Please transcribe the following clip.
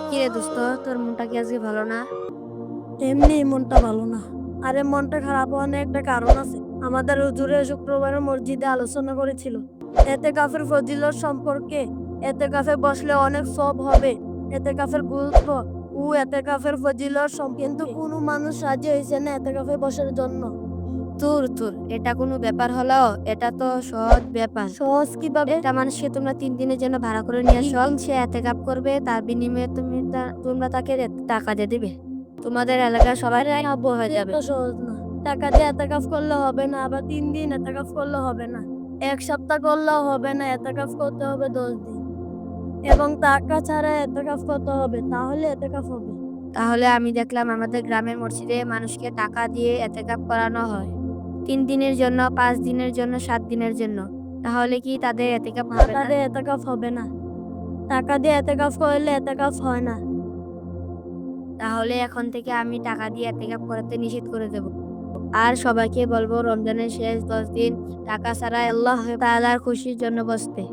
কিরে দোস্ত, তোর মনটা কি আজকে ভালো না? এমনি মনটা ভালো না। আরে মনটা খারাপ হওয়ার একটা কারণ আছে। আমাদের হুজুরে শুক্রবারে মসজিদে আলোচনা করেছিল এতেকাফের ফজিলত সম্পর্কে। এতেকাফে বসলে অনেক সব হবে, এতেকাফের গুরুত্ব ও এতেকাফের ফজিলত কিন্তু কোনো মানুষ রাজি হয়েছে না এতেকাফে বসার জন্য। তোর তোর এটা কোনো ব্যাপার হলো? এটা তো সহজ ব্যাপার। সহজ কিভাবে? একটা মানুষকে তোমরা 3 দিনের জন্য ভাড়া করে নিয়ে আসো, সে এতেকাফ করবে, তার বিনিময়ে তোমরা তাকে টাকা দিয়ে দিবে। তোমাদের এলাকার সবাই বই হয়ে যাবে। তো সহজ না। টাকা দিয়ে এতেকাফ করলে হবে না, আবার 3 দিন এতেকাফ করলে হবে না, 1 সপ্তাহ করলেও হবে না, এতেকাফ করতে হবে 10 দিন এবং টাকা ছাড়া এতেকাফ করতে হবে, তাহলে এতেকাফ হবে। তাহলে আমি দেখলাম আমাদের গ্রামের মসজিদে মানুষকে টাকা দিয়ে এতেকাফ করানো হয় 3 দিনের জন্য, 5 দিনের জন্য, 7 দিনের জন্য। তাহলে কি তাদের এতেকাফ হবে না? তাদের এতেকাফ হবে না। টাকা দিয়ে এতেকাফ করলে এতেকাফ হয় না। তাহলে এখন থেকে আমি টাকা দিয়ে এতেকাফ করাতে নিষেধ করে দেব। আর সবাইকে বলবো রমজানের শেষ 10 দিন টাকা ছাড়া আল্লাহ তাআলার খুশির জন্য বসতে।